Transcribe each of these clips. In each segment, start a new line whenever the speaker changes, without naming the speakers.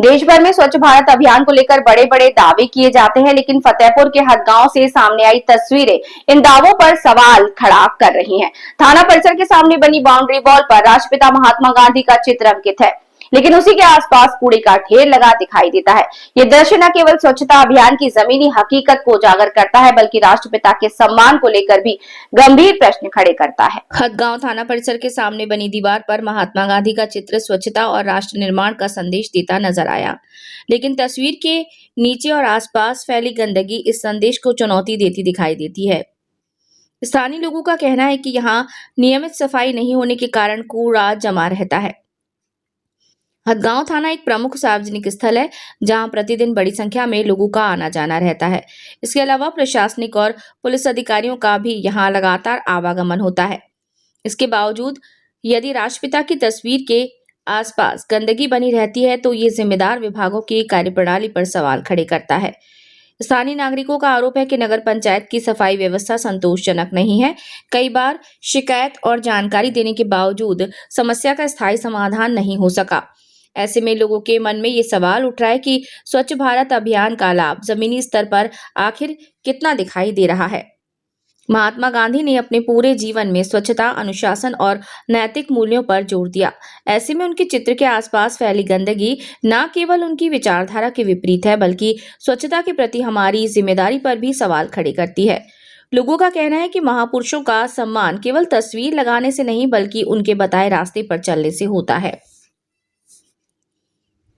देश भर में स्वच्छ भारत अभियान को लेकर बड़े बड़े दावे किए जाते हैं, लेकिन फतेहपुर के हदगांव से सामने आई तस्वीरें इन दावों पर सवाल खड़ा कर रही हैं। थाना परिसर के सामने बनी बाउंड्री वॉल पर राष्ट्रपिता महात्मा गांधी का चित्र अंकित है, लेकिन उसी के आसपास कूड़े का ढेर लगा दिखाई देता है। ये दृश्य न केवल स्वच्छता अभियान की जमीनी हकीकत को उजागर करता है, बल्कि राष्ट्रपिता के सम्मान को लेकर भी गंभीर प्रश्न खड़े करता है। हदगांव थाना परिसर के सामने बनी दीवार पर महात्मा गांधी का चित्र स्वच्छता और राष्ट्र निर्माण का संदेश देता नजर आया, लेकिन तस्वीर के नीचे और आसपास फैली गंदगी इस संदेश को चुनौती देती दिखाई देती है। स्थानीय लोगों का कहना है कि यहाँ नियमित सफाई नहीं होने के कारण कूड़ा जमा रहता है। हदगांव थाना एक प्रमुख सार्वजनिक स्थल है, जहां प्रतिदिन बड़ी संख्या में लोगों का आना जाना रहता है। इसके अलावा प्रशासनिक और पुलिस अधिकारियों का भी यहां लगातार आवागमन होता है। इसके बावजूद यदि राष्ट्रपिता की तस्वीर के आसपास गंदगी बनी रहती है, तो ये जिम्मेदार विभागों की कार्यप्रणाली पर सवाल खड़े करता है। स्थानीय नागरिकों का आरोप है कि नगर पंचायत की सफाई व्यवस्था संतोषजनक नहीं है। कई बार शिकायत और जानकारी देने के बावजूद समस्या का स्थायी समाधान नहीं हो सका। ऐसे में लोगों के मन में ये सवाल उठ रहा है कि स्वच्छ भारत अभियान का लाभ जमीनी स्तर पर आखिर कितना दिखाई दे रहा है। महात्मा गांधी ने अपने पूरे जीवन में स्वच्छता, अनुशासन और नैतिक मूल्यों पर जोर दिया। ऐसे में उनके चित्र के आसपास फैली गंदगी न केवल उनकी विचारधारा के विपरीत है, बल्कि स्वच्छता के प्रति हमारी जिम्मेदारी पर भी सवाल खड़े करती है। लोगों का कहना है कि महापुरुषों का सम्मान केवल तस्वीर लगाने से नहीं, बल्कि उनके बताए रास्ते पर चलने से होता है।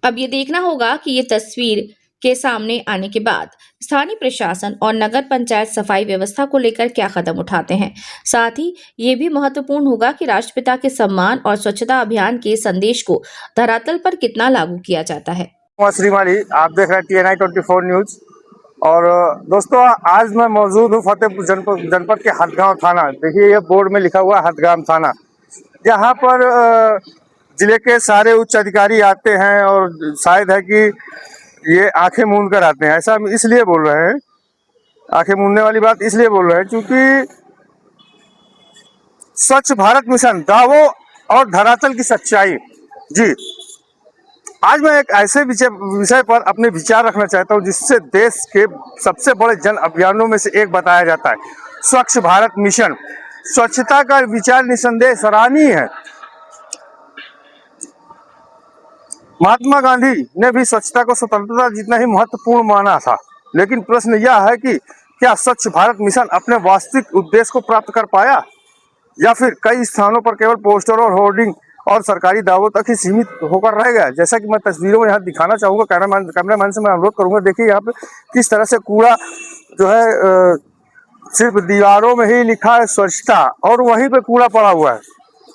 अब ये देखना होगा कि ये तस्वीर के सामने आने के बाद स्थानीय प्रशासन और नगर पंचायत सफाई व्यवस्था को लेकर क्या कदम उठाते हैं। साथ ही ये भी महत्वपूर्ण होगा कि राष्ट्रपिता के सम्मान और स्वच्छता अभियान के संदेश को धरातल पर कितना लागू किया जाता है।
श्रीमाली, आप देख रहे हैं TNI 24 न्यूज। और दोस्तों, आज मैं मौजूद हूँ फतेहपुर जनपद के हदगांव थाना। देखिए, ये बोर्ड में लिखा हुआ है हदगांव थाना। यहाँ पर जिले के सारे उच्च अधिकारी आते हैं और शायद है कि ये आंखें मूंद कर आते हैं। ऐसा हम इसलिए बोल रहे हैं, आंखें मूंदने वाली बात इसलिए बोल रहे हैं क्योंकि स्वच्छ भारत मिशन दावों और धरातल की सच्चाई। जी, आज मैं एक ऐसे विषय पर अपने विचार रखना चाहता हूं जिससे देश के सबसे बड़े जन अभियानों में से एक बताया जाता है, स्वच्छ भारत मिशन। स्वच्छता का विचार निसंदेह सराहनीय है। महात्मा गांधी ने भी स्वच्छता को स्वतंत्रता जितना ही महत्वपूर्ण माना था, लेकिन प्रश्न यह है कि क्या स्वच्छ भारत मिशन अपने वास्तविक उद्देश्य को प्राप्त कर पाया, या फिर कई स्थानों पर केवल पोस्टर और होर्डिंग और सरकारी दावों तक ही सीमित होकर रह गया। जैसा कि मैं तस्वीरों में यहाँ दिखाना चाहूँगा, कैमरामैन से मैं अनुरोध करूँगा। देखिए यहाँ पे किस तरह से कूड़ा जो है सिर्फ दीवारों में ही लिखा है स्वच्छता, और वहीं पे कूड़ा पड़ा हुआ है।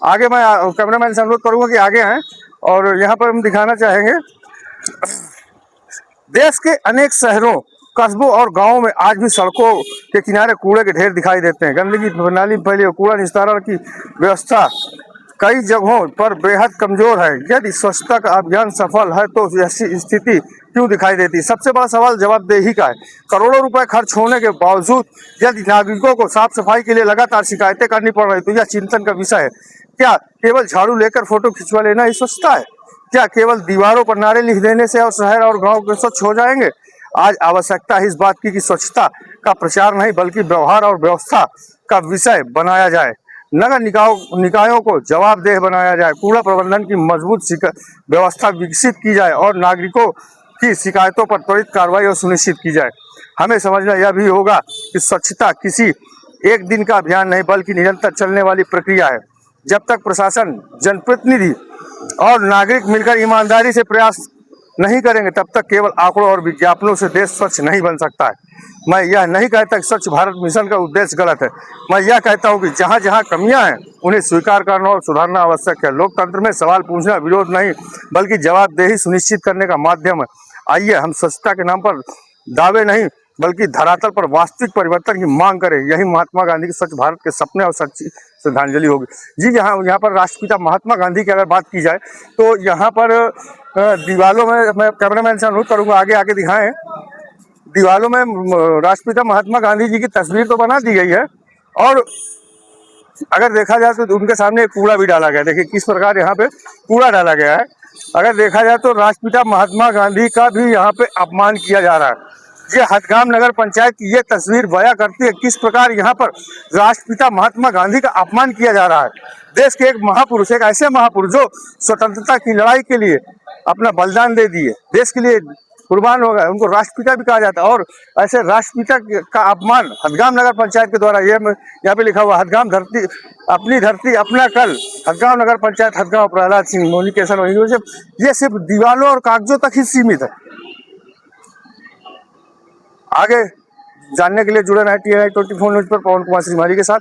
आगे मैं कैमरामैन से अनुरोध करूँगा कि आगे आएँ। और यहाँ पर हम दिखाना चाहेंगे, देश के अनेक शहरों, कस्बों और गांवों में आज भी सड़कों के किनारे कूड़े के ढेर दिखाई देते हैं। गंदगी नाली फैली है, कूड़ा निस्तारण की व्यवस्था कई जगहों पर बेहद कमजोर है। यदि स्वच्छता का अभियान सफल है तो ऐसी स्थिति क्यों दिखाई देती है? सबसे बड़ा सवाल जवाबदेही का है। करोड़ों रुपए खर्च होने के बावजूद यदि नागरिकों को साफ सफाई के लिए लगातार शिकायतें करनी पड़ रही तो यह चिंतन का विषय है। क्या केवल झाड़ू लेकर फोटो खिंचवा लेना ही स्वच्छता है? क्या केवल दीवारों पर नारे लिख देने से और शहर और गांव के स्वच्छ हो जाएंगे? आज आवश्यकता है इस बात की कि स्वच्छता का प्रचार नहीं, बल्कि व्यवहार और व्यवस्था का विषय बनाया जाए। नगर निकायों को जवाबदेह बनाया जाए, कूड़ा प्रबंधन की मजबूत व्यवस्था विकसित की जाए और नागरिकों की शिकायतों पर त्वरित कार्रवाई और सुनिश्चित की जाए। हमें समझना यह भी होगा कि स्वच्छता किसी एक दिन का अभियान नहीं, बल्कि निरंतर चलने वाली प्रक्रिया है। जब तक प्रशासन, जनप्रतिनिधि और नागरिक मिलकर ईमानदारी से प्रयास नहीं करेंगे, तब तक केवल आंकड़ों और विज्ञापनों से देश स्वच्छ नहीं बन सकता है। मैं यह नहीं कहता कि स्वच्छ भारत मिशन का उद्देश्य गलत है। मैं यह कहता हूं कि जहां जहां कमियां हैं उन्हें स्वीकार करना और सुधारना आवश्यक है। लोकतंत्र में सवाल पूछना विरोध नहीं, बल्कि जवाबदेही सुनिश्चित करने का माध्यम है। आइए हम स्वच्छता के नाम पर दावे नहीं, बल्कि धरातल पर वास्तविक परिवर्तन की मांग करें। यही महात्मा गांधी के स्वच्छ भारत के सपने और सच्ची श्रद्धांजलि होगी। जी, यहाँ पर राष्ट्रपिता महात्मा गांधी की अगर बात की जाए तो यहाँ पर दीवालों में, मैं कैमरामैन से अनुरोध करूँगा आगे आके दिखाएं, दीवालों में राष्ट्रपिता महात्मा गांधी जी की तस्वीर तो बना दी गई है, और अगर देखा जाए तो उनके सामने कूड़ा भी डाला गया। देखिए किस प्रकार यहाँ पे कूड़ा डाला गया है। अगर देखा जाए तो राष्ट्रपिता महात्मा गांधी का भी यहाँ पे अपमान किया जा रहा है। ये हथगाम नगर पंचायत की ये तस्वीर बयां करती है किस प्रकार यहाँ पर राष्ट्रपिता महात्मा गांधी का अपमान किया जा रहा है। देश के एक महापुरुष, एक ऐसे महापुरुष जो स्वतंत्रता की लड़ाई के लिए अपना बलिदान दे दिए, देश के लिए कुर्बान हो गए, उनको राष्ट्रपिता भी कहा जाता है। और ऐसे राष्ट्रपिता का अपमान हथगाम नगर पंचायत के द्वारा, ये यहाँ पे लिखा हुआ हथगाम धरती अपनी धरती अपना कल, हथगाम नगर पंचायत, हथगाम प्रहलाद सिंह मोनिकेशन, ये सिर्फ दीवारों और कागजों तक ही सीमित है। आगे जानने के लिए जुड़े रहे TNI 24 न्यूज पर पवन कुमार श्रीमाली के साथ।